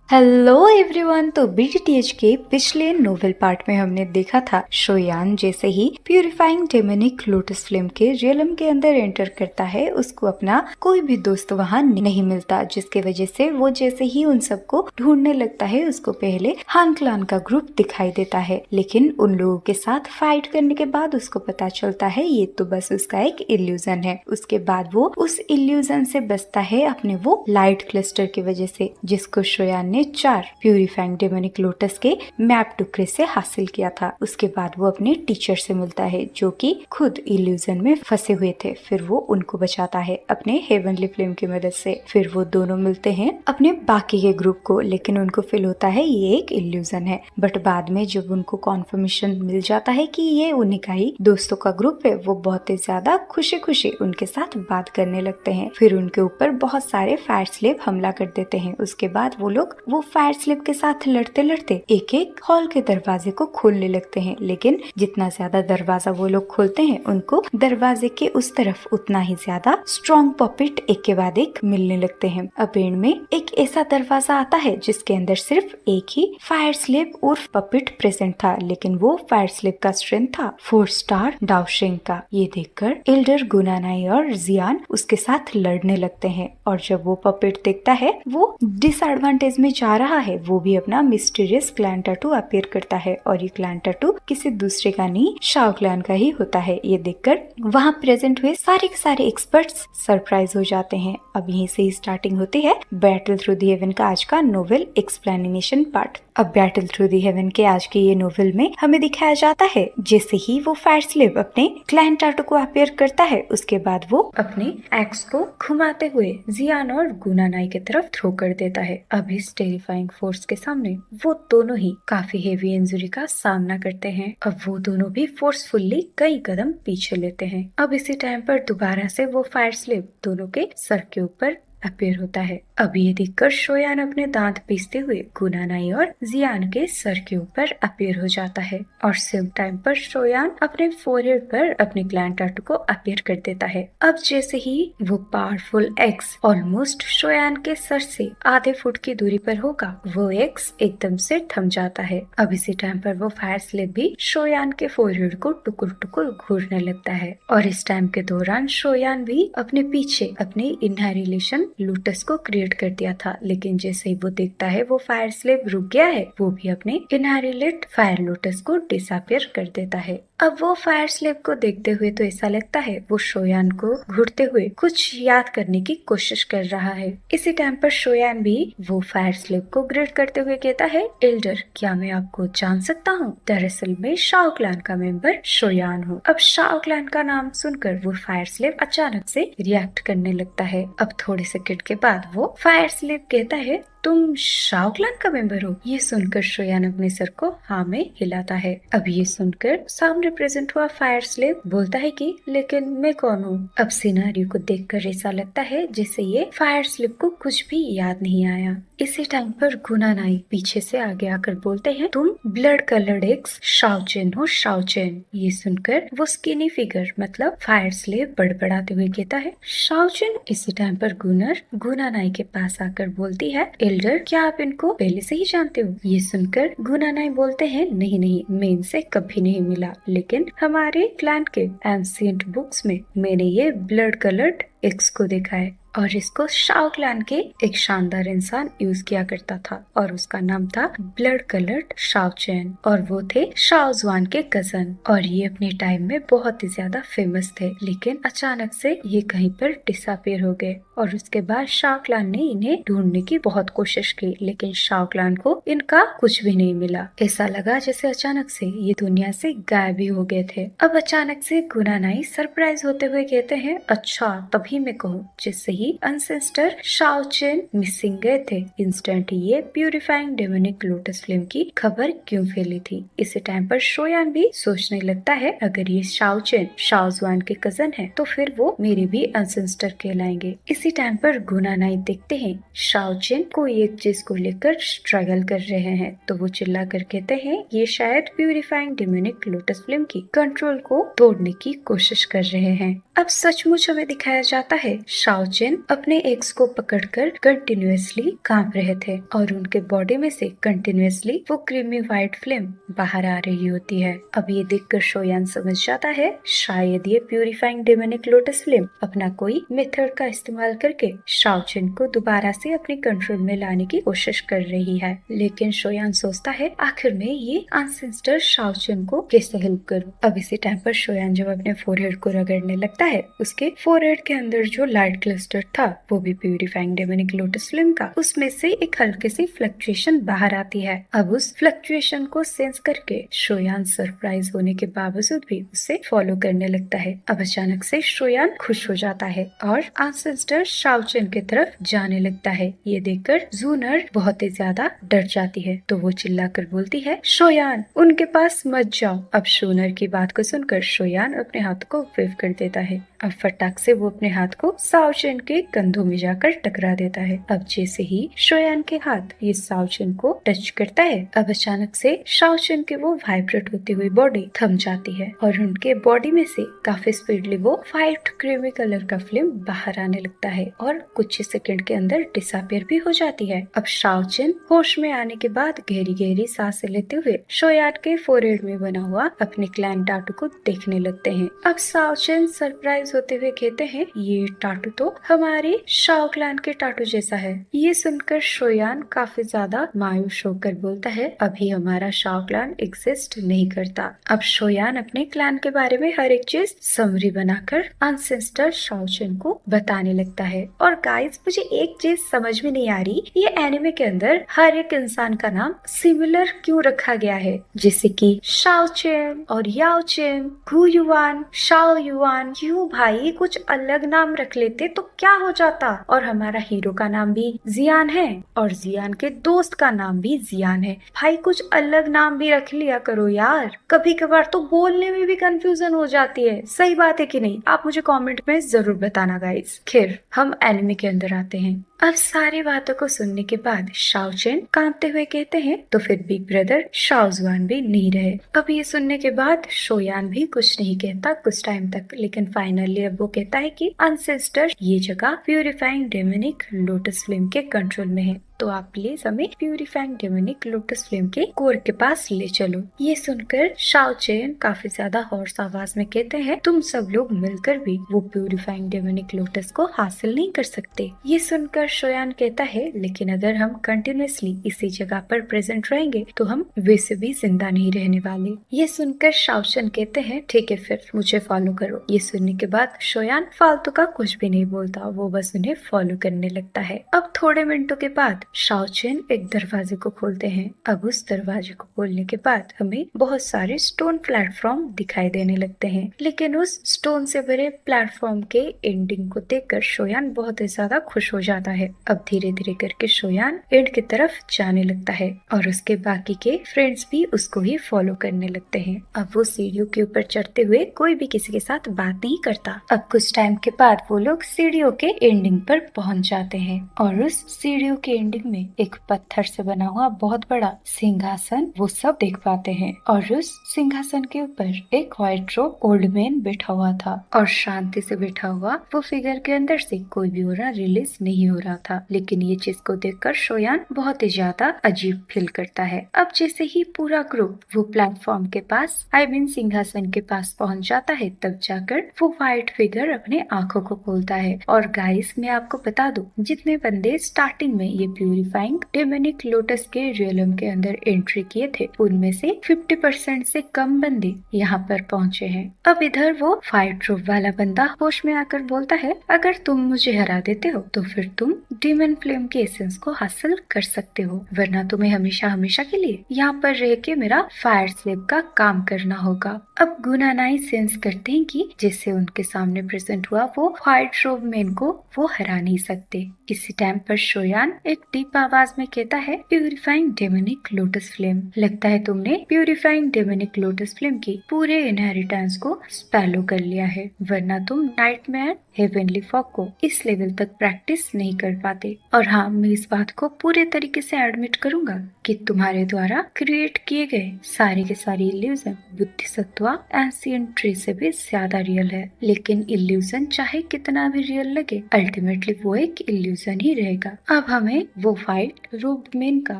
Hello everyone. तो बीटीटीएच के पिछले नोवेल पार्ट में हमने देखा था शोयान जैसे ही प्यूरिफाइंग डेमोनिक लोटस फ्लेम के रियलम के अंदर एंटर करता है, उसको अपना कोई भी दोस्त वहाँ नहीं मिलता, जिसके वजह से वो जैसे ही उन सबको ढूंढने लगता है, उसको पहले हान क्लान का ग्रुप दिखाई देता है। लेकिन उन लोगों के साथ फाइट करने के बाद उसको पता चलता है ये तो बस उसका एक इल्यूजन है। उसके बाद वो उस इल्यूजन से बचता है अपने वो लाइट क्लस्टर की वजह से, जिसको शोयान ने 4 प्यूरिफाइंग डेमोनिक लोटस के मैप टुकड़े से हासिल किया था। उसके बाद वो अपने टीचर से मिलता है जो कि खुद इल्यूजन में फंसे हुए थे। फिर वो उनको बचाता है अपने हेवनली फ्लेम की मदद से। फिर वो दोनों मिलते हैं अपने बाकी के ग्रुप को, लेकिन उनको फील होता है ये एक इल्यूजन है। बट बाद में जब उनको कॉन्फर्मेशन मिल जाता है कि ये उन्हीं का ही दोस्तों का ग्रुप है, वो बहुत ही ज्यादा खुशी खुशी उनके साथ बात करने लगते हैं। फिर उनके ऊपर बहुत सारे फायर स्लेव हमला कर देते हैं। उसके बाद वो लोग वो फायर स्लेव के साथ लड़ते लड़ते एक एक हॉल के दरवाजे को खोलने लगते हैं। लेकिन जितना ज्यादा दरवाजा वो लोग खोलते हैं, उनको दरवाजे के उस तरफ उतना ही ज्यादा स्ट्रॉन्ग पॉपिट एक के बाद एक मिलने लगते हैं। अब एंड में एक ऐसा दरवाजा आता है जिसके अंदर सिर्फ एक ही फायर स्लेव उर्फ पपिट प्रेजेंट था, लेकिन वो फायर स्लेव का स्ट्रेंथ था 4 स्टार डाउशिंग का। ये देखकर एल्डर गुनानाई और जियान उसके साथ लड़ने लगते हैं। और जब वो पपिट देखता है वो डिसएडवांटेज में जा रहा है, वो भी अपना मिस्टीरियस क्लैन टैटू अपीयर करता है। और ये क्लैन टैटू किसी दूसरे का नहीं, शाओ क्लैन का ही होता है। ये देखकर वहाँ प्रेजेंट हुए सारे के सारे एक्सपर्ट्स सरप्राइज हो जाते हैं। अब यहीं से ही स्टार्टिंग होती है बैटल थ्रू दी हेवन का आज का नोवेल एक्सप्लेनेशन पार्ट। अब बैटल थ्रू दी हेवन के आज के ये नोवेल में हमें दिखाया जाता है जैसे ही वो फायर स्लेव अपने क्लैन टैटू को अपीयर करता है, उसके बाद वो अपने एक्स को घुमाते हुए जियान और गुनानाई की तरफ थ्रो कर देता है। अब इस टेरिफाइंग फोर्स के सामने वो दोनों ही काफी हेवी इंजरी का सामना करते हैं। अब वो दोनों भी फोर्सफुली कई कदम पीछे लेते हैं। अब इसी टाइम पर दोबारा से वो फायर स्लेव दोनों के सर के ऊपर अपीयर होता है। अब ये देखकर शोयान अपने दांत पीसते हुए गुनानाई और जियान के सर के ऊपर अपीयर हो जाता है। और सेम टाइम पर शोयान अपने फोरहेड पर अपने क्लैन टैटू को अपीयर कर देता है। अब जैसे ही वो पावरफुल एक्स ऑलमोस्ट शोयान के सर से आधे फुट की दूरी पर होगा, वो एक्स एकदम से थम जाता है। अब इसी टाइम पर वो फायर स्लेव भी शोयान के फोरहेड को टुकुर टुकुर घूरने लगता है। और इस टाइम के दौरान शोयान भी अपने पीछे अपने इनहेरिलेशन लोटस को क्रिएट कर दिया था, लेकिन जैसे ही वो देखता है वो फायर स्लेव रुक गया है, वो भी अपने इनहेरिलेट फायर लोटस को डिसअपियर कर देता है। अब वो फायर स्लेव को देखते हुए तो ऐसा लगता है वो शोयान को घूरते हुए कुछ याद करने की कोशिश कर रहा है। इसी टाइम पर शोयान भी वो फायर स्लेव को ग्रेड करते हुए कहता है, एल्डर क्या मैं आपको जान सकता हूँ? दरअसल मैं शाओ क्लैन का मेंबर शोयान हूँ। अब शाओ क्लैन का नाम सुनकर वो फायर स्लेव अचानक से रिएक्ट करने लगता है। अब थोड़े सेकंड के बाद वो फायर स्लेव कहता है, तुम शाओ क्लैन का मेंबर हो? ये सुनकर शोयान अपने सर को हाँ में हिलाता है। अब ये सुनकर सामने प्रेजेंट हुआ फायर स्लेव बोलता है कि लेकिन मैं कौन हूँ? अब सिनेरियो को देखकर ऐसा लगता है जैसे ये फायर स्लेव को कुछ भी याद नहीं आया। इसी टाइम पर गुनानाई पीछे से आगे आकर बोलते हैं, तुम ब्लड कलर्ड एक्स शाओचेन हो शाओचेन। ये सुनकर वो स्किनी फिगर मतलब फायर स्लेव बड़बड़ाते हुए कहता है, शाओचेन। इसी टाइम पर गुनर गुनानाई के पास आकर बोलती है, एल्डर क्या आप इनको पहले से ही जानते हो? ये सुनकर गुनानाई बोलते हैं, नहीं नहीं, मैं इनसे कभी नहीं मिला, लेकिन हमारे क्लैन के एंशिएंट बुक्स में मैंने ये ब्लड कलर्ड एक्स को देखा है और इसको शाओ क्लैन के एक शानदार इंसान यूज किया करता था और उसका नाम था ब्लड कलर्ड शाओचेन और वो थे शाओ जुआन के कजन और ये अपने टाइम में बहुत ही ज्यादा फेमस थे। लेकिन अचानक से ये कहीं पर डिसअपियर हो गए और उसके बाद शाओ क्लैन ने इन्हें ढूंढने की बहुत कोशिश की, लेकिन शाओ क्लैन को इनका कुछ भी नहीं मिला। ऐसा लगा जैसे अचानक से ये दुनिया से गायब ही हो गए थे। अब अचानक से गुनानाई सरप्राइज होते हुए कहते हैं, अच्छा तभी मैं कहूँ जिससे ही अनसेस्टर शाओचेन मिसिंग गए थे, इंस्टेंट ही ये प्यूरिफाइंग डेमोनिक लोटस फ्लेम की खबर क्यों फैली थी? इसी टाइम पर शोयान भी सोचने लगता है, अगर ये शाओचेन शाओजुआन के कजन है तो फिर वो मेरे भी अनसेस्टर कहलाएंगे। इसी टाइम पर गुनानाई देखते हैं शाओचेन कोई एक चीज को लेकर स्ट्रगल कर रहे हैं, तो वो चिल्ला कर कहते हैं ये शायद प्यूरिफाइंग डेमोनिक लोटस फ्लेम की कंट्रोल को तोड़ने की कोशिश कर रहे हैं। अब सचमुच हमें दिखाया जाता है शाओचिन अपने एक्स को पकड़कर कंटिन्यूअसली कांप रहे थे और उनके बॉडी में से कंटिन्यूअसली वो क्रीमी व्हाइट फ्लेम बाहर आ रही होती है। अब ये देखकर शोयान समझ जाता है शायद ये प्यूरिफाइंग डेमोनिक लोटस फ्लेम अपना कोई मेथड का इस्तेमाल करके शाओचिन को दोबारा से अपने कंट्रोल में लाने की कोशिश कर रही है। लेकिन शोयान सोचता है आखिर में ये एंसेस्टर शाओचिन को कैसे हेल्प करूं। अब इसी टाइम पर शोयान जब अपने फोरहेड को रगड़ने लगता है, उसके फोरहेड के अंदर जो लाइट क्लस्टर था वो भी प्यूरिफाइंग डेमोनिक लोटस फ्लेम का, उसमें से एक हल्की सी फ्लक्चुएशन बाहर आती है। अब उस फ्लक्चुएशन को सेंस करके शोयान सरप्राइज होने के बावजूद भी उसे फॉलो करने लगता है। अब अचानक से शोयान खुश हो जाता है और एंसेस्टर शाओचिन की तरफ जाने लगता है। ये देखकर जूनर बहुत ही ज्यादा डर जाती है तो वो चिल्लाकर बोलती है शोयान उनके पास मत जाओ। अब शूनर की बात को सुनकर शोयान अपने हाथ को वेव कर देता है। अब फटाक से वो अपने हाथ को शाओचिन के कंधों में जाकर टकरा देता है। अब जैसे ही शोयान के हाथ ये शाओचिन को टच करता है, अब अचानक से शाओचिन की वो वाइब्रेट होती हुई बॉडी थम जाती है और उनके बॉडी में से काफी स्पीडली वो व्हाइट क्रीमी कलर का फ्लेम बाहर आने लगता है और कुछ ही सेकंड के अंदर डिसअपियर भी हो जाती है। अब शाओचिन होश में आने के बाद गहरी गहरी सांसें लेते हुए शोयान के फोरहेड में बना हुआ अपने क्लैन टाटू को देखने लगते हैं। अब शाओचिन सरप्राइज होते हुए कहते हैं ये टाटू तो हमारे शाओ क्लैन के टाटू जैसा है। ये सुनकर शोयान काफी ज्यादा मायूस होकर बोलता है अभी हमारा शाओ क्लैन एग्जिस्ट नहीं करता। अब शोयान अपने क्लैन के बारे में हर एक चीज समरी बनाकर एंसेस्टर शाओचिन को बताने लगता है। और गाइस मुझे एक चीज समझ में नहीं आ रही, ये एनिमे के अंदर हर एक इंसान का नाम सिमिलर क्यों रखा गया है, जैसे कि शाओचिन और याओचिन, गुयुआन, शाओ युआन। क्यों भाई कुछ अलग नाम रख लेते तो क्या हो जाता। और हमारा हीरो का नाम भी जियान है और जियान के दोस्त का नाम भी जियान है। भाई कुछ अलग नाम भी रख लिया करो यार, कभी कभार तो बोलने में भी कंफ्यूजन हो जाती है। सही बात है कि नहीं, आप मुझे कमेंट में जरूर बताना गाइस। खैर हम एनिमे के अंदर आते हैं। अब सारी बातों को सुनने के बाद शाओचिन कांपते हुए कहते हैं तो फिर बिग ब्रदर शाओजुआन भी नहीं रहे। अब ये सुनने के बाद शोयान भी कुछ नहीं कहता कुछ टाइम तक, लेकिन फाइनली अब वो कहता है कि एंसेस्टर ये जगह प्यूरिफाइंग डेमोनिक लोटस फ्लेम के कंट्रोल में है, तो आप प्लीज हमें प्यूरिफाइंग डेमोनिक लोटस फ्लेम के कोर के पास ले चलो। ये सुनकर शाओचिन काफी ज्यादा हॉर्स आवाज में कहते हैं तुम सब लोग मिलकर भी वो प्यूरिफाइंग डेमोनिक लोटस को हासिल नहीं कर सकते। ये सुनकर शोयान कहता है लेकिन अगर हम कंटिन्यूअसली इसी जगह पर प्रेजेंट रहेंगे तो हम वैसे भी जिंदा नहीं रहने वाले। ये सुनकर शाओचिन कहते हैं ठीक है फिर मुझे फॉलो करो। ये सुनने के बाद शोयान फालतू का कुछ भी नहीं बोलता, वो बस उन्हें फॉलो करने लगता है। अब थोड़े मिनटों के बाद शाओचिन एक दरवाजे को खोलते हैं। अब उस दरवाजे को खोलने के बाद हमें बहुत सारे स्टोन प्लेटफॉर्म दिखाई देने लगते हैं, लेकिन उस स्टोन से भरे प्लेटफॉर्म के एंडिंग को देखकर शोयान बहुत ही ज्यादा खुश हो जाता है। अब धीरे धीरे करके शोयान एंड की तरफ जाने लगता है और उसके बाकी के फ्रेंड्स भी उसको ही फॉलो करने लगते हैं। अब वो सीढ़ियों के ऊपर चढ़ते हुए कोई भी किसी के साथ बात नहीं करता। अब कुछ टाइम के बाद वो लोग सीढ़ियों के एंडिंग पर पहुंच जाते हैं और उस सीढ़ियों के एंडिंग में एक पत्थर से बना हुआ बहुत बड़ा सिंहासन वो सब देख पाते हैं और उस सिंहासन के ऊपर एक व्हाइट रोब ओल्ड मैन बैठा हुआ था और शांति से बैठा हुआ वो फिगर के अंदर से कोई भी ऑरा रिलीज नहीं हो रहा था। लेकिन ये चीज को देखकर शोयान बहुत ही ज्यादा अजीब फील करता है। अब जैसे ही पूरा ग्रुप वो प्लेटफॉर्म के पास सिंहासन के पास पहुंच जाता है तब जाकर वो व्हाइट फिगर अपने आंखों को खोलता है। और गाइस मैं आपको बता दूं जितने बंदे स्टार्टिंग में ये प्यूरिफाइंग डेमोनिक लोटस के रियलम के अंदर एंट्री किए थे उनमें से 50% से कम बंदे यहाँ पर पहुँचे हैं। अब इधर वो व्हाइट रोब वाला बंदा होश में आकर बोलता है अगर तुम मुझे हरा देते हो तो फिर तुम डीमन फ्लेम के एसेंस को हासिल कर सकते हो, वरना तुम्हें हमेशा हमेशा के लिए यहाँ पर रह के मेरा फायर स्लेव का काम करना होगा। अब गुनानाई सेंस करते हैं कि जिससे उनके सामने प्रेजेंट हुआ वो व्हाइट रोब मैन को वो हरा नहीं सकते। इसी टाइम पर शोयान एक डीप आवाज में कहता है, प्यूरिफाइंग डेमोनिक लोटस फ्लेम। लगता है तुमने प्यूरिफाइंग डेमोनिक लोटस फ्लेम की पूरे इनहेरिटेंस को स्पैलो कर लिया है, वरना तुम नाइटमेयर हेवनली फॉग को इस लेवल तक प्रैक्टिस नहीं कर पाते। और हाँ, मैं इस बात को पूरे तरीके से एडमिट करूंगा कि तुम्हारे द्वारा क्रिएट किए गए सारे के सारे इल्यूजन बुद्धिसत्वा एंशिएंट ट्री से भी ज्यादा रियल है। लेकिन इल्यूजन चाहे कितना भी रियल लगे, अल्टीमेटली वो एक इल्यूजन ही रहेगा। अब हमें वो फाइट रोब्ड मैन का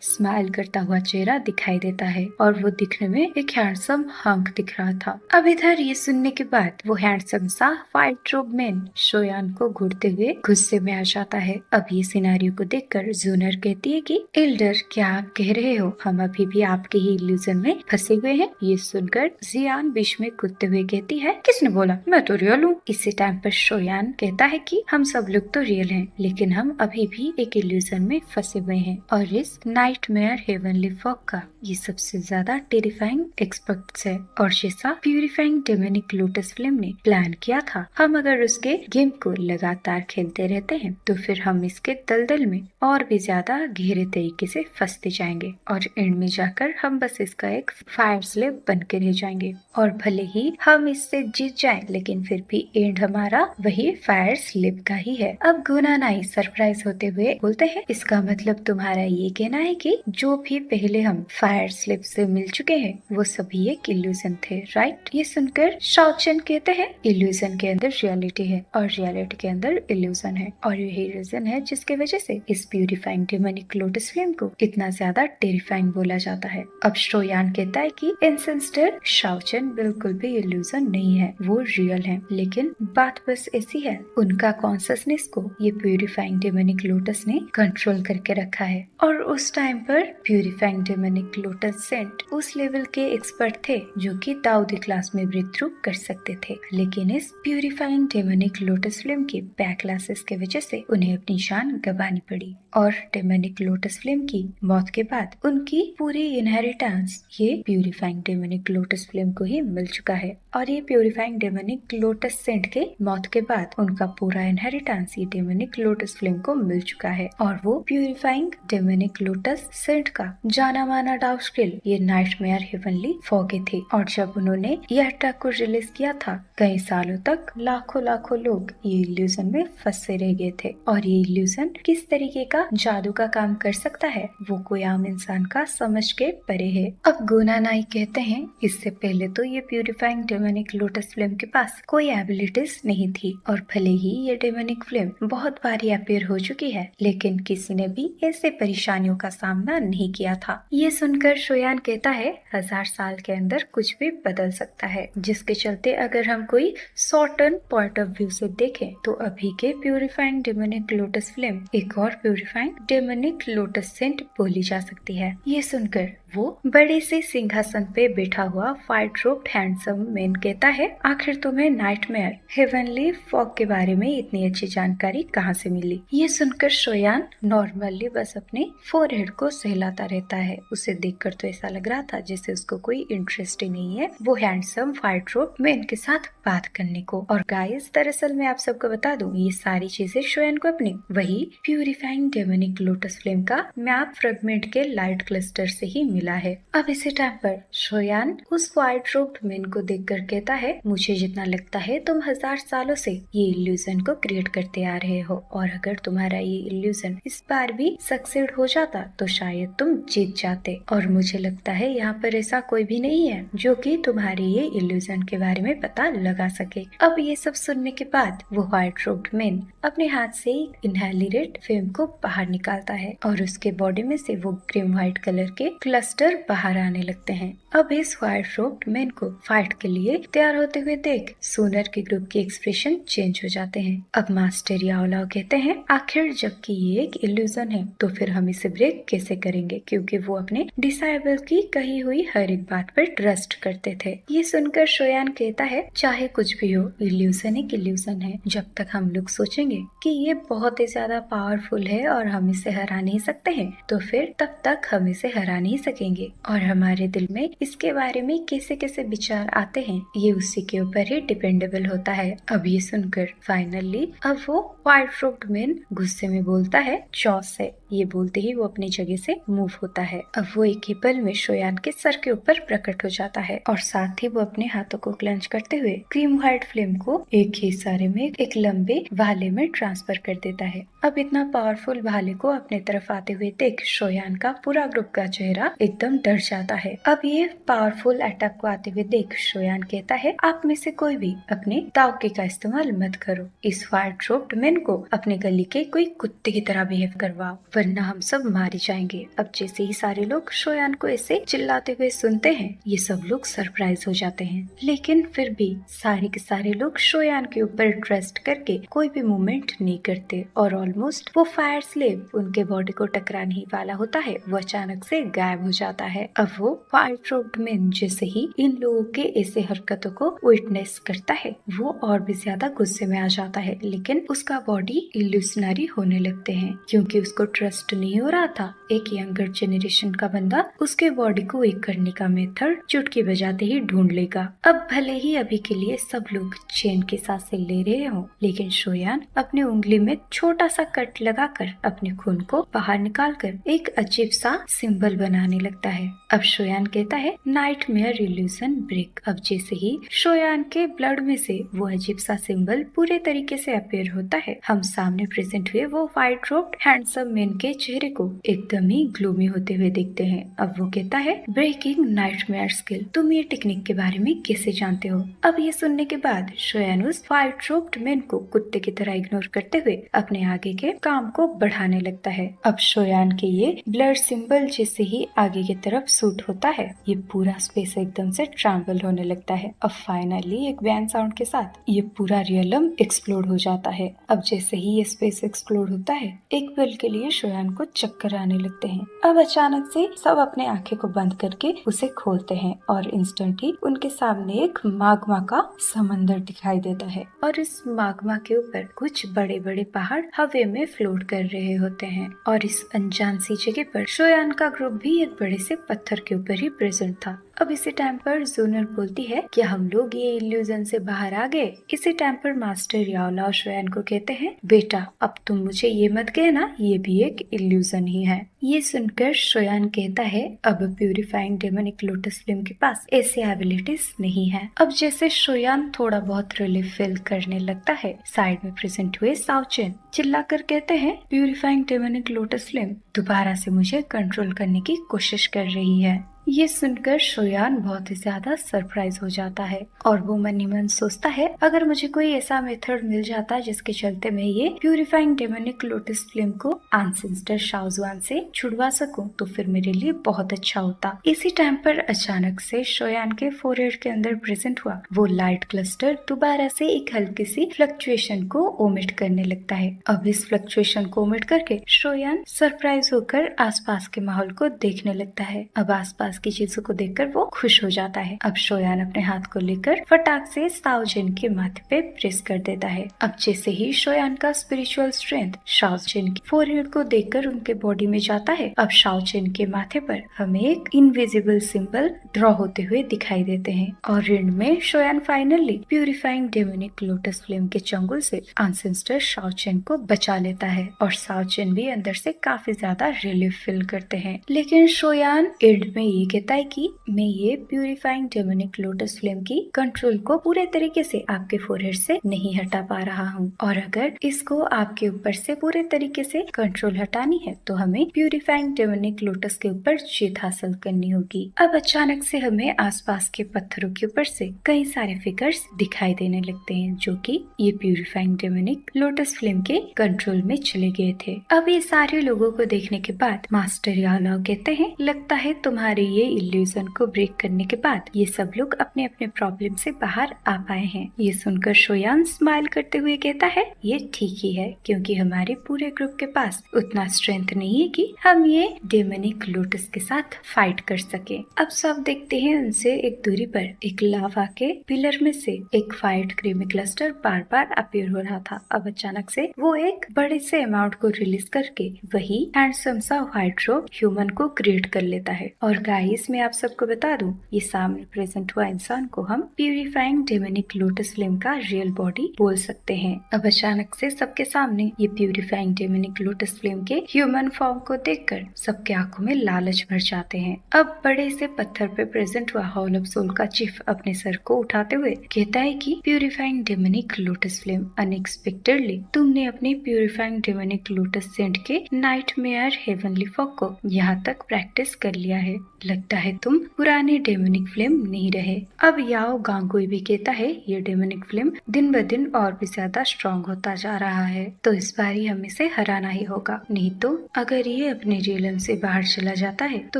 स्माइल करता हुआ चेहरा दिखाई देता है और वो दिखने में एक हैंडसम हंक दिख रहा था। अब इधर ये सुनने के बाद वो हैंडसम सा फाइट रोब्ड मैन शोयान को घूरते हुए गुस्से में आ जाता है। अब ये सिनेरियो को देखकर जूनर कहती है कि एल्डर, क्या आप कह रहे हो हम अभी भी आपके ही इल्यूजन में फंसे हुए हैं? ये सुनकर जियान बीच में कूदते हुए कहती है, किसने बोला? मैं तो रियल हूँ। इसी टाइम पर शोयान कहता है कि हम सब लोग तो रियल हैं, लेकिन हम अभी भी एक इल्यूजन में फंसे हुए हैं और इस नाइटमेयर हेवनली फॉग का ये सबसे ज्यादा टेरिफाइंग एक्सपर्ट्स है और जैसा प्यूरिफाइंग डेमोनिक लोटस फ्लेम ने प्लान किया था, हम अगर उसके गेम को लगातार खेलते रहते हैं तो फिर हम इसके दलदल में और भी ज्यादा गहरे तरीके से फंसते जाएंगे और एंड में जाकर हम बस इसका एक फायर स्लेव बन के रह जाएंगे। और भले ही हम इससे जीत जाएं, लेकिन फिर भी एंड हमारा वही फायर स्लेव का ही है। अब गुनानाई सरप्राइज होते हुए बोलते हैं, इसका मतलब तुम्हारा ये कहना है कि जो भी पहले हम फायर स्लेव से मिल चुके हैं वो सभी एक इल्यूजन थे, राइट? ये सुनकर शाओचेन कहते हैं, इल्यूजन के अंदर रियलिटी है और रियलिटी के अंदर इल्यूजन है और यही रीजन है जिसके वजह से इस प्यूरिफाइंग डेमोनिक लोटस फ्लेम को इतना ज्यादा टेरिफाइंग बोला जाता है। अब शोयान कहता है कि इंसेंस्टर शाओचेन बिल्कुल भी इल्यूजन नहीं है, वो रियल है। लेकिन बात बस ऐसी है, उनका कॉन्शियसनेस को ये प्यूरिफाइंग डेमोनिक लोटस ने कंट्रोल करके रखा है और उस टाइम पर प्यूरिफाइंग डेमोनिक लोटस सेंट उस लेवल के एक्सपर्ट थे जो कि दाऊदी क्लास में ब्रेक थ्रू कर सकते थे। लेकिन इस प्यूरिफाइंग डेमोनिक लोटस फ्लेम के बैक क्लासेस के वजह से उन्हें अपनी जान गंवानी पड़ी और डेमोनिक लोटस फ्लेम की मौत के बाद उनकी पूरी इनहेरिटेंस ये प्यूरिफाइंग डेमोनिक लोटस फ्लेम को ही मिल चुका है और ये प्यूरिफाइंग डेमोनिक लोटस सेंट के मौत के बाद उनका पूरा इनहेरिटेंस ये डेमोनिक लोटस फ्लेम को मिल चुका है और वो प्यूरिफाइंग डेमोनिक लोटस सेंट का जाना माना डाउस्किल ये नाइटमेयर हेवनली फॉगे थे। और जब उन्होंने ये अटैक को रिलीज किया था, कई सालों तक लाखों लोग ये इल्यूजन में फंसे रह गए थे और ये इल्यूजन किस तरीके का जादू का काम कर सकता है वो कोई आम इंसान का समझ के परे है। अब गुनानाई कहते हैं, इससे पहले तो ये प्यूरिफाइंग डेमोनिक लोटस फ्लेम के पास कोई एबिलिटीज नहीं थी और भले ही ये डेमोनिक फ्लेम बहुत बारी अपीयर हो चुकी है, लेकिन किसी ने भी ऐसे परेशानियों का सामना नहीं किया था। ये सुनकर शोयान कहता है, 1000 साल के अंदर कुछ भी बदल सकता है, जिसके चलते अगर हम कोई शॉर्टन पॉइंट ऑफ व्यू से देखें तो अभी के प्यूरिफाइंग डेमोनिक लोटस फ्लेम एक और प्यूरिफाइंग डेमोनिक लोटस सेंट बोली जा सकती है। ये सुनकर वो बड़े से सिंहासन पे बैठा हुआ फाइट रोब्ड हैंडसम मैन कहता है, आखिर तुम्हें नाइटमेयर हेवनली फॉग के बारे में इतनी अच्छी जानकारी कहाँ से मिली? ये सुनकर शोयान नॉर्मली बस अपने फोरहेड को सहलाता रहता है। उसे देखकर तो ऐसा लग रहा था जैसे उसको कोई इंटरेस्ट ही नहीं है वो हैंडसम फाइट रोब्ड मैन के साथ बात करने को। और गाइस, दरअसल मैं आप सबको बता दूं, ये सारी चीजें शोयान को अपनी वही प्यूरिफाइंग डेमोनिक लोटस फ्लेम का मैप फ्रेगमेंट के लाइट क्लस्टर से ही मिला है। अब इसी टाइम पर शोयान उस फाइट रोब्ड मैन को देखकर कहता है, मुझे जितना लगता है तुम 1000 सालों से ये इल्यूजन को क्रिएट करते आ रहे हो और अगर तुम्हारा ये इल्यूजन इस बार भी सक्सेड हो जाता तो शायद तुम जीत जाते और मुझे लगता है यहाँ पर ऐसा कोई भी नहीं है जो कि तुम्हारे ये इल्यूजन के बारे में पता लगा सके। अब ये सब सुनने के बाद वो व्हाइट रोब्ड मैन अपने हाथ से एक इनहेलिटेड फेम को बाहर निकालता है और उसके बॉडी में से वो क्रीम व्हाइट कलर के क्लस्टर बाहर आने लगते हैं। अब इस व्हाइट रोब्ड मैन को फाइट के लिए तैयार होते हुए देख सोनर के ग्रुप के एक्सप्रेशन चेंज हो जाते हैं। अब मास्टर याओलाओ कहते हैं, आखिर जबकि ये एक इल्यूजन है तो फिर हम इसे ब्रेक कैसे करेंगे, क्योंकि वो अपने डिसाइबल की कही हुई हर एक बात पर ट्रस्ट करते थे। ये सुनकर शोयान कहता है, चाहे कुछ भी हो, इल्यूजन एक इल्यूजन है। जब तक हम लोग सोचेंगे कि ये बहुत ही ज्यादा पावरफुल है और हम इसे हरा नहीं सकते हैं, तो फिर तब तक हम इसे हरा नहीं सकेंगे और हमारे दिल में इसके बारे में कैसे कैसे विचार आते हैं ये उसी के ऊपर ही डिपेंडेबल होता है। अब ये सुनकर फाइनली अब वो व्हाइट रोब्ड मैन लिन गुस्से में बोलता है चॉस है। ये बोलते ही वो अपनी जगह से मूव होता है। अब वो एक ही पल में शोयान के सर के ऊपर प्रकट हो जाता है और साथ ही वो अपने हाथों को क्लेंच करते हुए क्रीम व्हाइट फ्लेम को एक ही इशारे में एक लंबे भाले में ट्रांसफर कर देता है। अब इतना पावरफुल भाले को अपने तरफ आते हुए देख शोयान का पूरा ग्रुप का चेहरा एकदम डर जाता है। अब ये पावरफुल अटैक को आते हुए देख शोयान कहता है आप में से कोई भी अपने तावके का इस्तेमाल मत करो। इस व्हाइट रोब्ड मैन को अपने गली के कोई कुत्ते की तरह बिहेव करवाओ वरना हम सब मारे जाएंगे। अब जैसे ही सारे लोग शोयान को ऐसे चिल्लाते हुए सुनते हैं ये सब लोग सरप्राइज हो जाते हैं, लेकिन फिर भी सारे के सारे लोग शोयान के ऊपर ट्रस्ट करके कोई भी मूवमेंट नहीं करते और ऑलमोस्ट वो फायर स्लेव उनके बॉडी को टकराने ही वाला होता है वो अचानक से गायब हो जाता है। अब वो व्हाइट रोब्ड मैन जैसे ही इन लोगों के ऐसे हरकतों को विटनेस करता है वो और भी ज्यादा गुस्से में आ जाता है, लेकिन उसका बॉडी इल्यूशनरी होने लगते हैं क्योंकि उसको ट्रस्ट नहीं हो रहा था। एक यंगर जेनरेशन का बंदा उसके बॉडी को वीक करने का मेथड चुटकी बजाते ही ढूंढ लेगा। अब भले ही अभी के लिए सब लोग चैन के सांसें ले रहे हो, लेकिन शोयान अपने उंगली में छोटा सा कट लगाकर अपने खून को बाहर निकालकर एक अजीब सा सिंबल बनाने लगता है। अब शोयान कहता है नाइटमेयर इल्यूजन ब्रेक। अब जैसे ही शोयान के ब्लड में से वो अजीब सा सिंबल पूरे तरीके से अपीयर होता है, हम सामने प्रेजेंट हुए वो व्हाइट रोब्ड हैंडसम मैन के चेहरे को एकदम ही ग्लूमी होते हुए देखते हैं। अब वो कहता है ब्रेकिंग नाइटमेयर स्किल, तुम ये टेक्निक के बारे में कैसे जानते हो? अब ये सुनने के बाद शोयान उस व्हाइट रोब्ड मैन को कुत्ते की तरह इग्नोर करते हुए अपने आगे के काम को बढ़ाने लगता है। अब शोयान के ये ब्लड सिंबल जैसे ही आगे की तरफ सूट होता है ये पूरा स्पेस एकदम से ट्रैम्बल होने लगता है। अब फाइनली एक बैंग साउंड के साथ ये पूरा रियलम एक्सप्लोड हो जाता है। अब जैसे ही ये स्पेस एक्सप्लोड होता है एक पल के लिए शोयान को चक्कर आने लगते हैं। अब अचानक से सब अपने आंखें को बंद करके उसे खोलते हैं और इंस्टेंट ही उनके सामने एक माग्मा का समंदर दिखाई देता है और इस माग्मा के ऊपर कुछ बड़े बड़े पहाड़ हवा में फ्लोट कर रहे होते हैं और इस अनजान सी जगह पर शोयान का ग्रुप भी एक बड़े से पत्थर के ऊपर ही प्रेजेंट था। अब इसी टाइम पर जूनर बोलती है कि हम लोग ये इल्यूजन से बाहर आ गए। इसी टाइम पर मास्टर याओला शोयान को कहते हैं बेटा अब तुम मुझे ये मत कहना ये भी एक इल्यूजन ही है। ये सुनकर शोयान कहता है अब प्यूरिफाइंग डेमोनिक लोटस फ्लेम के पास ऐसे एबिलिटीज नहीं है। अब जैसे शोयान थोड़ा बहुत रिलीफ फील करने लगता है, साइड में प्रेजेंट हुए साउचेन चिल्लाकर कहते हैं प्यूरिफाइंग डेमोनिक लोटस फ्लेम दोबारा से मुझे कंट्रोल करने की कोशिश कर रही है। ये सुनकर शोयान बहुत ही ज्यादा सरप्राइज हो जाता है और वो मन ही मन सोचता है अगर मुझे कोई ऐसा मेथड मिल जाता जिसके चलते मैं ये प्यूरिफाइंग डेमोनिक लोटस फ्लेम को एंसेस्टर शाओजुआन से छुड़वा सकूं तो फिर मेरे लिए बहुत अच्छा होता। इसी टाइम पर अचानक से शोयान के फोरहेड के अंदर प्रेजेंट हुआ वो लाइट क्लस्टर दोबारा से एक हल्की सी फ्लक्चुएशन को ओमिट करने लगता है। अब इस फ्लक्चुएशन को ओमिट करके शोयान सरप्राइज होकर आसपास के माहौल को देखने लगता है। अब आसपास की चीजों को देखकर वो खुश हो जाता है। अब शोयान अपने हाथ को लेकर फटाक से साओजिन के माथे पे प्रेस कर देता है। अब जैसे ही शोयान का स्पिरिचुअल स्ट्रेंथ शाओजिन के फोरहेड को देखकर उनके बॉडी में जाता है, अब शाओजिन के माथे पर हमें एक इनविजिबल सिंबल ड्रॉ होते हुए दिखाई देते हैं और एंड में Xiao Yan finally purifying demonic lotus flame के चंगुल से एंसेस्टर शाओजिन को बचा लेता है और शाओजिन भी अंदर से काफी ज्यादा रिलीफ फील करते हैं। लेकिन शोयान एंड में ये कहता है कि मैं ये प्यूरिफाइंग डेमोनिक लोटस फ्लेम की कंट्रोल को पूरे तरीके से आपके फोरहेड से नहीं हटा पा रहा हूँ और अगर इसको आपके ऊपर से पूरे तरीके से कंट्रोल हटानी है तो हमें प्यूरिफाइंग डेमोनिक लोटस के ऊपर जीत हासिल करनी होगी। अब अचानक से हमें आसपास के पत्थरों के ऊपर से कई सारे फिगर्स दिखाई देने लगते हैं जो कि ये प्यूरिफाइंग डेमोनिक लोटस फ्लेम के कंट्रोल में चले गए थे। अब ये सारे लोगों को देखने के बाद मास्टर याओलाओ कहते हैं लगता है तुम्हारे ये इल्यूजन को ब्रेक करने के बाद ये सब लोग अपने अपने प्रॉब्लम से बाहर आ पाए हैं। ये सुनकर शोयान स्माइल करते हुए कहता है ये ठीक ही है क्योंकि हमारे पूरे ग्रुप के पास उतना स्ट्रेंथ नहीं है कि हम ये डेमोनिक लोटस के साथ फाइट कर सके। अब सब देखते हैं उनसे एक दूरी पर एक लावा के पिलर में से एक व्हाइट क्रीमी क्लस्टर बार बार अपीयर हो रहा था। अब अचानक से वो एक बड़े से अमाउंट को रिलीज करके वही हैंडसम सा व्हाइट रोब ह्यूमन को क्रिएट कर लेता है और गाइस गाइस मैं आप सबको बता दूं, ये सामने प्रेजेंट हुआ इंसान को हम प्यूरिफाइंग डेमोनिक लोटस फ्लेम का रियल बॉडी बोल सकते हैं। अब अचानक से सबके सामने ये प्यूरिफाइंग डेमोनिक लोटस फ्लेम के ह्यूमन फॉर्म को देखकर सबके आंखों में लालच भर जाते हैं। अब बड़े से पत्थर पे प्रेजेंट हुआ हॉल ऑफ सोल का चीफ अपने सर को उठाते हुए कहता है कि purifying demonic lotus flame, unexpectedly तुमने अपने प्यूरिफाइंग डेमोनिक लोटस सेंट के नाइटमेयर हेवनली फॉग को यहाँ तक प्रैक्टिस कर लिया है। लगता है तुम पुराने डेमोनिक फ्लेम नहीं रहे। अब याओ गांगुई भी कहता है ये डेमोनिक फ्लेम दिन ब दिन और भी ज्यादा स्ट्रॉन्ग होता जा रहा है, तो इस बार ही हम इसे हराना ही होगा, नहीं तो अगर ये अपने रियलम से बाहर चला जाता है तो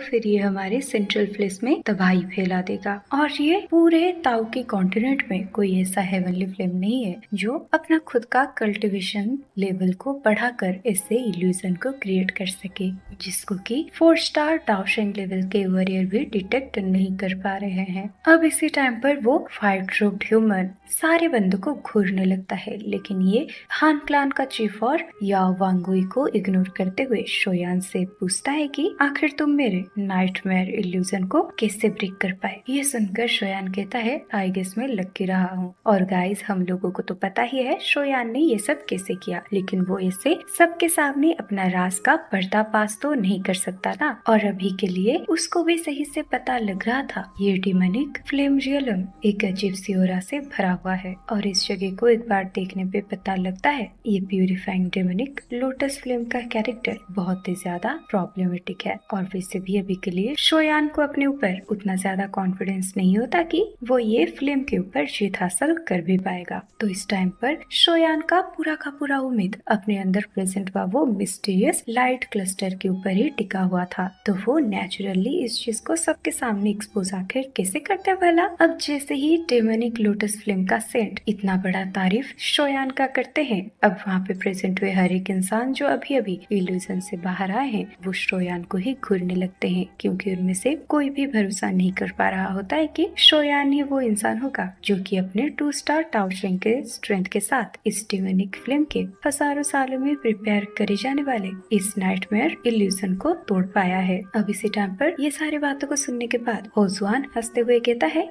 फिर ये हमारे सेंट्रल प्लेस में तबाही फैला देगा। और ये पूरे ताऊ के कॉन्टिनेंट में कोई ऐसा हेवनली फ्लेम नहीं है जो अपना खुद का कल्टिवेशन लेवल को बढ़ाकर इससे इल्यूजन को क्रिएट कर सके, जिसको कि 4 स्टार डाउशिंग लेवल के वॉरियर भी डिटेक्ट नहीं कर पा रहे हैं। अब इसी टाइम पर वो फाइट रोब्ड ह्यूमन सारे बंदों को घूरने लगता है, लेकिन ये हान क्लान का चीफ और याओ वांगुई को इग्नोर करते हुए शोयान से पूछता है कि आखिर तुम मेरे नाइटमेयर इल्यूजन को कैसे ब्रेक कर पाए। ये सुनकर शोयान कहता है आई गेस मैं लकी रहा हूँ। और गाइस हम लोगों को तो पता ही है शोयान ने ये सब कैसे किया, लेकिन वो इसे सबके सामने अपना राज का पर्दाफाश तो नहीं कर सकता ना। और अभी के लिए उसको भी सही से पता लग रहा था ये डेमोनिक फ्लेम रियलम एक अजीब सी ओरा से भरा हुआ है, और इस जगह को एक बार देखने पे पता लगता है ये प्यूरिफाइंग डेमोनिक लोटस फ्लेम का कैरेक्टर बहुत ही ज्यादा प्रॉब्लमेटिक है। और वैसे भी अभी के लिए शोयान को अपने ऊपर उतना ज्यादा कॉन्फिडेंस नहीं होता कि वो ये फ्लेम के ऊपर जीत हासिल कर भी पाएगा। तो इस टाइम पर शोयान का पूरा उम्मीद अपने अंदर प्रेजेंट हुआ वो मिस्टीरियस लाइट क्लस्टर के ऊपर ही टिका हुआ था, तो वो नेचुरली इस चीज को सबके सामने एक्सपोज आखिर कैसे करते भला। अब जैसे ही डेमोनिक लोटस फ्लेम का सेंट इतना बड़ा तारीफ शोयान का करते हैं, अब वहाँ पे प्रेजेंट हुए हर एक इंसान जो अभी अभी इल्यूजन से बाहर आए हैं वो शोयान को ही घूरने लगते हैं, क्योंकि उनमें से कोई भी भरोसा नहीं कर पा रहा होता है कि शोयान ही वो इंसान होगा जो कि अपने 2 स्टार टाउशिंग के स्ट्रेंथ के साथ इस डेमोनिक फ्लेम के हजारों सालों में प्रिपेयर करे जाने वाले इस नाइटमेयर इल्यूजन को तोड़ पाया है। अब इसी टाइम पर ये सारी बातों को सुनने के बाद होजुआन हंसते हुए कहता है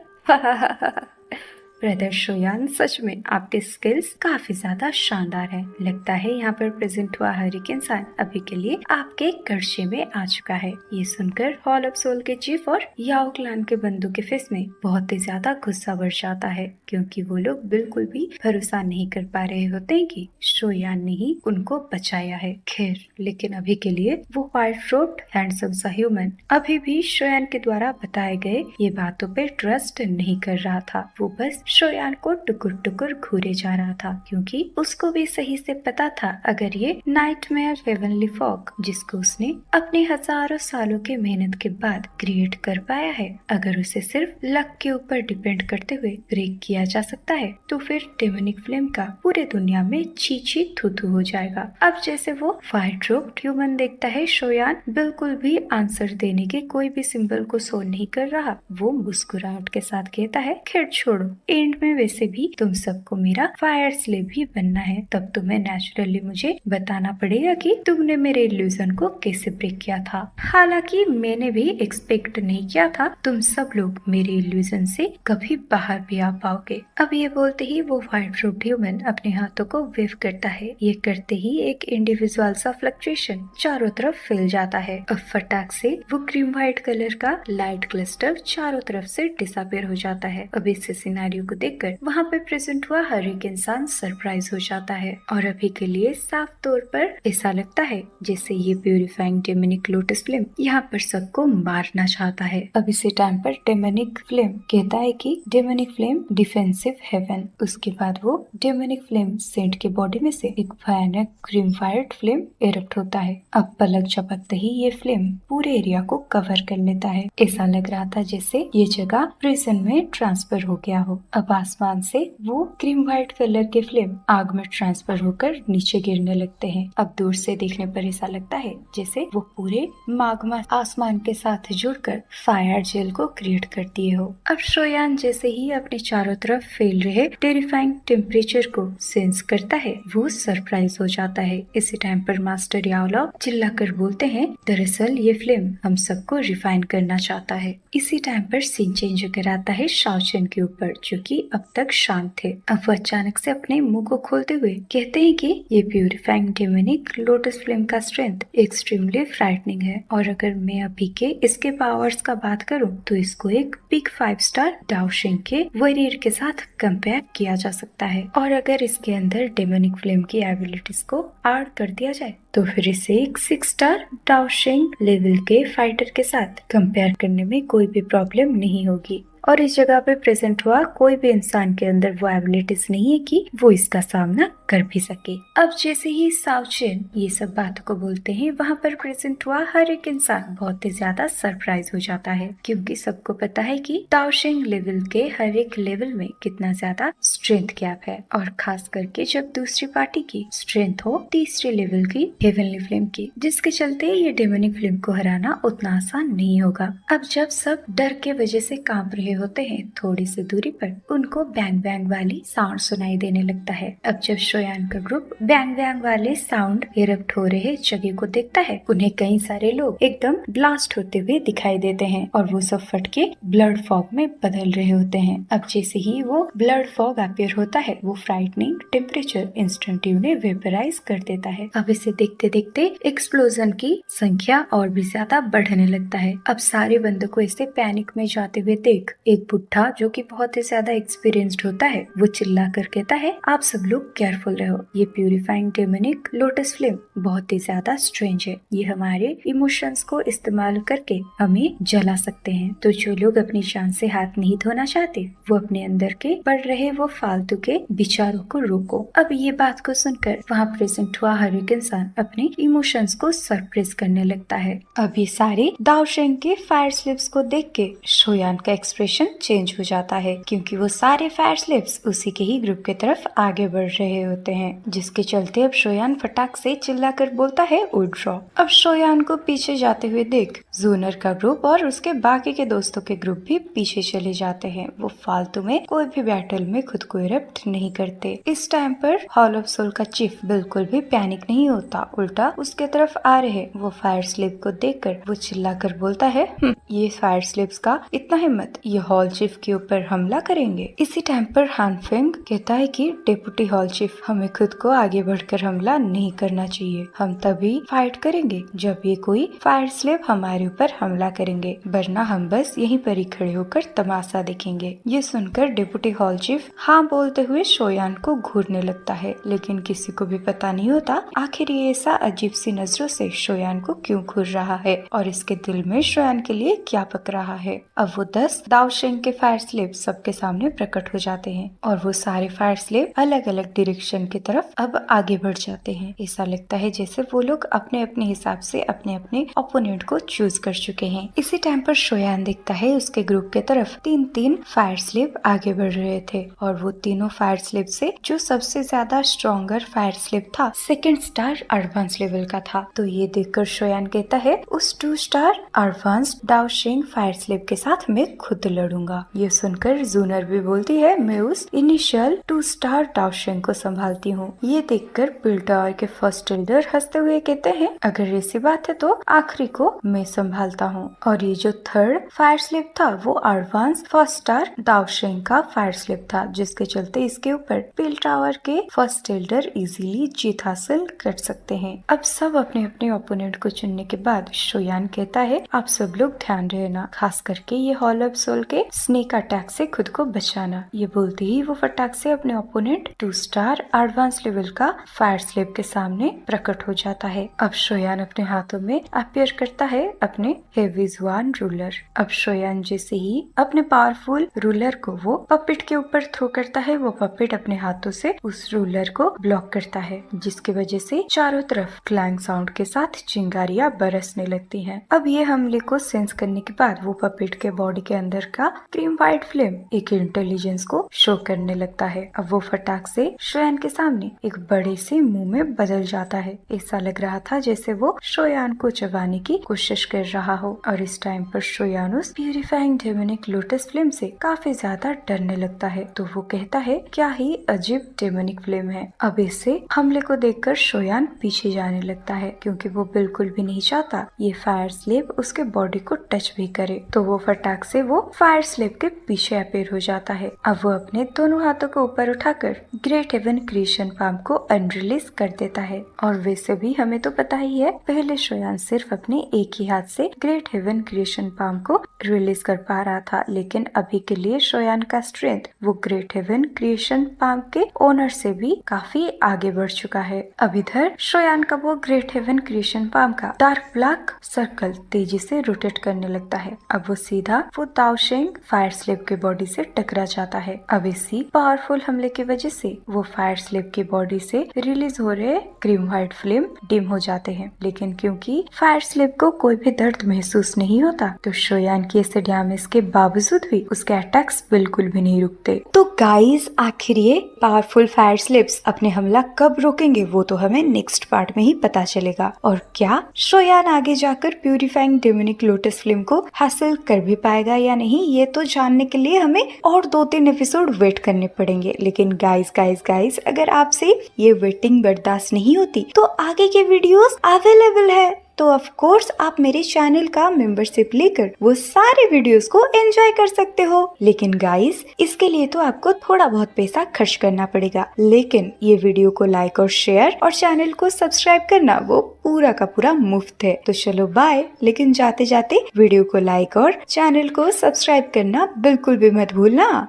ब्रदर शोयान, सच में आपके स्किल्स काफी ज्यादा शानदार हैं। लगता है यहाँ पर प्रेजेंट हुआ हर एक इंसान अभी के लिए आपके कर्जे में आ चुका है। ये सुनकर हॉल ऑफ सोल के चीफ और याओ क्लान के बंदों के फेस में बहुत ही ज्यादा गुस्सा बढ़ जाता है, क्योंकि वो लोग बिल्कुल भी भरोसा नहीं कर पा रहे होते हैं कि शोयान ने ही उनको बचाया है। खैर, लेकिन अभी के लिए वो व्हाइट रोब्ड हैंडसम सा ह्यूमन अभी भी शोयान के द्वारा बताए गए ये बातों पे ट्रस्ट नहीं कर रहा था। वो बस शोयान को टुकुर टुकुर घूरे जा रहा था, क्योंकि उसको भी सही से पता था अगर ये नाइटमेयर हेवनली फॉग जिसको उसने अपने हजारों सालों के मेहनत के बाद क्रिएट कर पाया है, अगर उसे सिर्फ लक के ऊपर डिपेंड करते हुए ब्रेक किया जा सकता है तो फिर डेमोनिक फ्लेम का पूरे दुनिया में छी थू थू हो जाएगा। अब जैसे वो व्हाइट रोब्ड ह्यूमन देखता है शोयान बिल्कुल भी आंसर देने के कोई भी सिंबल को शो नहीं कर रहा, वो मुस्कुराहट के साथ कहता है खैर छोड़ो, एंड में वैसे भी तुम सबको मेरा फायर स्लेव ही बनना है, तब तुम्हें नेचुरली मुझे बताना पड़ेगा कि तुमने मेरे इल्यूजन को कैसे ब्रेक किया था। हालांकि मैंने भी एक्सपेक्ट नहीं किया था तुम सब लोग मेरे इल्यूजन से कभी बाहर भी आ पाओगे। अब ये बोलते ही वो व्हाइट रोब्ड ह्यूमन अपने हाथों को वेव करता है। ये करते ही एक इंडिविजुअल सा फ्लक्चुएशन चारों तरफ फैल जाता है। अब फटाक से वो क्रीम व्हाइट कलर का लाइट क्लस्टर चारों तरफ से डिसअपियर हो जाता है। अब इस सिनेरियो को देखकर वहाँ पे प्रेजेंट हुआ हर एक इंसान सरप्राइज हो जाता है, और अभी के लिए साफ तौर पर ऐसा लगता है जैसे ये प्यूरिफाइंग डेमोनिक लोटस फ्लेम यहाँ पर सबको मारना चाहता है। अब इसी टाइम पर डेमोनिक फ्लेम कहता है कि डेमोनिक फ्लेम डिफेंसिव हेवन। उसके बाद वो डेमोनिक फ्लेम सेंट के बॉडी में से एक भयानक क्रीम फायर्ड फ्लेम इरप्ट होता है। अब पलक झपकते ही ये फ्लेम पूरे एरिया को कवर कर लेता है। ऐसा लग रहा था जैसे ये जगह प्रिजन में ट्रांसफर हो गया हो। अब आसमान से वो क्रीम व्हाइट कलर के फ्लेम आग में ट्रांसफर होकर नीचे गिरने लगते हैं। अब दूर से देखने पर ऐसा लगता है जैसे वो पूरे माग्मा आसमान के साथ जुड़कर फायर जेल को क्रिएट कर दिए हो। अब शोयान जैसे ही अपने चारों तरफ फैल रहे टेरिफाइंग टेम्परेचर को सेंस करता है, वो सरप्राइज हो जाता है। इसी टाइम पर मास्टर याओलॉ चिल्लाकर बोलते हैं, दरअसल ये फ्लेम हम सबको रिफाइन करना चाहता है। इसी टाइम पर सीन चेंज होकर आता है शाओचेन के ऊपर, जो कि अब तक शांत थे। अब वो अचानक से अपने मुंह को खोलते हुए कहते हैं कि ये प्यूरिफाइंग डेमोनिक लोटस फ्लेम का स्ट्रेंथ एक्सट्रीमली फ्राइटनिंग है, और अगर मैं अभी के इसके पावर्स का बात करूं तो इसको एक बिग 5 स्टार डाओशिंग के वॉरियर के साथ कंपेयर किया जा सकता है। और अगर इसके अंदर डेमोनिक फ्लेम की एबिलिटीज को ऐड कर दिया जाए तो फिर इसे एक 6 स्टार डाओशिंग लेवल के फाइटर के साथ कंपेयर करने में कोई भी प्रॉब्लम नहीं होगी। और इस जगह पे प्रेजेंट हुआ कोई भी इंसान के अंदर वो एबिलिटीज नहीं है कि वो इसका सामना कर भी सके। अब जैसे ही साओचेन ये सब बातों को बोलते हैं, वहाँ पर प्रेजेंट हुआ हर एक इंसान बहुत ही ज्यादा सरप्राइज हो जाता है, क्योंकि सबको पता है कि डाओशिंग लेवल के हर एक लेवल में कितना ज्यादा स्ट्रेंथ गैप है, और खास करके जब दूसरी पार्टी की स्ट्रेंथ हो तीसरे लेवल की हेवनली फ्लेम की, जिसके चलते ये डेमोनिक फ्लेम को हराना उतना आसान नहीं होगा। अब जब सब डर के वजह से कांप रहे होते हैं, थोड़ी सी दूरी पर उनको बैंग बैंग वाली साउंड सुनाई देने लगता है। अब जब शोयान का ग्रुप बैंग बैंग वाले साउंड इरप्ट हो रहे जगह को देखता है, उन्हें कई सारे लोग एकदम ब्लास्ट होते हुए दिखाई देते हैं, और वो सब फटके ब्लड फॉग में बदल रहे होते हैं। अब जैसे ही वो ब्लड फॉग अपीयर होता है, वो फ्राइटनिंग टेम्परेचर इंस्टेंटिवली वेपराइज कर देता है। अब इसे देखते देखते एक्सप्लोजन की संख्या और भी ज्यादा बढ़ने लगता है। अब सारे बंदों को इसे पैनिक में जाते हुए देख एक बुढ़ा जो कि बहुत ही ज्यादा एक्सपीरियंस्ड होता है, वो चिल्ला कर कहता है, आप सब लोग केयरफुल रहो, ये प्यूरिफाइंग डेमोनिक लोटस फ्लेम बहुत ही ज्यादा स्ट्रेंज है, ये हमारे इमोशंस को इस्तेमाल करके हमें जला सकते हैं। तो जो लोग अपनी जान से हाथ नहीं धोना चाहते, वो अपने अंदर के बढ़ रहे वो फालतू के विचारों को रोको। अब ये बात को सुनकर वहाँ प्रेजेंट हुआ हर एक इंसान अपने इमोशंस को सरप्रेस करने लगता है। अब ये सारे दाओशेंग के फायर स्लिप्स को देख के शोयान का एक्सप्रेशन चेंज हो जाता है, क्योंकि वो सारे फायर स्लिप्स उसी के ही ग्रुप की तरफ आगे बढ़ रहे होते हैं, जिसके चलते अब शोयान फटाक से चिल्लाकर बोलता है उड्रॉ। अब शोयान को पीछे जाते हुए देख जूनर का ग्रुप और उसके बाकी के दोस्तों के ग्रुप भी पीछे चले जाते हैं। वो फालतू में कोई भी बैटल में खुद को इरप्ट नहीं करते। इस टाइम पर हॉल ऑफ सोल का चीफ बिल्कुल भी पैनिक नहीं होता, उल्टा उसके तरफ आ रहे वो फायर स्लिप को देखकर वो चिल्लाकर बोलता है, ये फायर स्लिप्स का इतना हिम्मत, ये हॉल चीफ के ऊपर हमला करेंगे। इसी टाइम पर हान फेंग कहता है कि डेप्यूटी हॉल चीफ, हमें खुद को आगे बढ़कर हमला नहीं करना चाहिए, हम तभी फाइट करेंगे जब ये कोई फायर स्लिप हमारे ऊपर हमला करेंगे, वरना हम बस यहीं पर ही खड़े होकर तमाशा देखेंगे। ये सुनकर डेप्यूटी हॉल चीफ हाँ बोलते हुए शोयान को घूरने लगता है, लेकिन किसी को भी पता नहीं होता आखिर ये ऐसा अजीब सी नजरों से शोयान को क्यों घूर रहा है, और इसके दिल में शोयान के लिए क्या पक रहा है। अब वो 10 दाओशेंग के फायर स्लिप सबके सामने प्रकट हो जाते हैं, और वो सारे फायर स्लिप अलग अलग डायरेक्शन की तरफ अब आगे बढ़ जाते हैं। ऐसा लगता है जैसे वो लोग अपने अपने हिसाब से अपने अपने ओपोनेंट को चूज कर चुके हैं। इसी टाइम पर शोयान देखता है उसके ग्रुप के तरफ 3-3 फायर स्लिप आगे बढ़ रहे थे, और वो तीनों फायर स्लिप से जो सबसे ज्यादा स्ट्रॉन्गर फायर स्लिप था 2nd स्टार एडवांस लेवल का था। तो ये देखकर शोयान कहता है, उस 2 स्टार एडवांस डाओशेंग फायर स्लिप के साथ मैं खुद लड़ूंगा। ये सुनकर जूनर भी बोलती है, मैं उस इनिशियल 2 स्टार डाओशेंग को संभालती हूँ। ये देखकर बिल टावर के फर्स्ट एल्डर हंसते हुए कहते हैं, अगर ऐसी बात है तो आखिरी को मैं संभालता हूँ। और ये जो 3rd फायर स्लिप था वो एडवांस 1st स्टार दाओशेंग का फायर स्लिप था, जिसके चलते इसके ऊपर बिल टावर के फर्स्ट एल्डर इजीली जीत हासिल कर सकते हैं। अब सब अपने अपने ओपोनेंट को चुनने के बाद शोयान कहता है, आप सब लोग ध्यान रहना, खास करके ये हॉल ऑफ सोल के स्नेक अटैक से खुद को बचाना। ये बोलते ही वो फटाक से अपने ओपोनेंट 2 स्टार एडवांस लेवल का फायर स्लेव के सामने प्रकट हो जाता है। अब शोयान अपने हाथों में अपीयर करता है अपने हेवी जुआन रूलर। अब शोयान जैसे ही अपने पावरफुल रूलर को वो पपेट के ऊपर थ्रो करता है, वो पपेट अपने हाथों से उस रूलर को ब्लॉक करता है, जिसकी वजह से चारों तरफ क्लैंग साउंड के साथ चिंगारियां बरसने लगती हैं। अब ये हमले को सेंस करने के बाद वो पपेट के बॉडी के अंदर का क्रीम व्हाइट फ्लेम एक इंटेलिजेंस को शो करने लगता है। अब वो फटाक से शोयान के सामने एक बड़े से मुंह में बदल जाता है। ऐसा लग रहा था जैसे वो शोयान को चबाने की कोशिश कर रहा हो। और इस टाइम पर शोयान उस प्यूरिफाइंग डेमोनिक लोटस फ्लेम से काफी ज्यादा डरने लगता है। तो वो कहता है, क्या ही अजीब डेमोनिक फ्लेम है। अब इससे हमले को देखकर शोयान पीछे जाने लगता है, क्योंकि वो बिल्कुल भी नहीं चाहता ये फायर स्लेव उसके बॉडी को टच भी करे। तो वो फटाक से वो फायर स्लेव के पीछे अपीयर हो जाता है। अब वो अपने दोनों हाथों को ऊपर उठाकर ग्रेट हेवन क्रिएशन पाम को अनरिलीज कर देता है। और वैसे भी हमें तो पता ही है, पहले शोयान सिर्फ अपने एक ही हाथ से ग्रेट हेवन क्रिएशन पाम को रिलीज कर पा रहा था, लेकिन अभी के लिए शोयान का स्ट्रेंथ वो ग्रेट हेवन क्रिएशन पाम के ओनर से भी काफी आगे बढ़ चुका है। अब इधर शोयान का वो ग्रेट हेवन क्रिएशन पाम का डार्क ब्लैक सर्कल तेजी से रोटेट करने लगता है। अब वो सीधा वो ताओशेंग फायर स्लेव के बॉडी से टकरा जाता है। अब इसी पावरफुल हमले की वजह से वो फायर स्लेव की बॉडी से रिलीज हो रहे क्रीम व्हाइट फ्लेम डिम हो जाते हैं, लेकिन क्योंकि फायर स्लेव को कोई भी दर्द महसूस नहीं होता, तो शोयान की ऐसे डैमेज के बावजूद भी उसके अटैक्स बिल्कुल भी नहीं रुकते। तो गाइस, आखिर ये पावरफुल फायर स्लेव्स अपने हमला कब रोकेंगे वो तो हमें नेक्स्ट पार्ट में ही पता चलेगा। और क्या शोयान आगे जाकर प्यूरिफाइंग डेमोनिक लोटस फ्लेम को हासिल कर भी पाएगा या नहीं, ये तो जानने के लिए हमें और 2-3 एपिसोड वेट करने पड़ेंगे। लेकिन गाइस अगर आपसे ये वेटिंग बर्दाश्त नहीं होती तो आगे के वीडियोस अवेलेबल है, तो ऑफ कोर्स आप मेरे चैनल का मेंबरशिप लेकर वो सारे वीडियोस को एंजॉय कर सकते हो। लेकिन गाइस, इसके लिए तो आपको थोड़ा बहुत पैसा खर्च करना पड़ेगा, लेकिन ये वीडियो को लाइक और शेयर और चैनल को सब्सक्राइब करना वो पूरा का पूरा मुफ्त है। तो चलो बाय, लेकिन जाते जाते वीडियो को लाइक और चैनल को सब्सक्राइब करना बिल्कुल भी मत भूलना।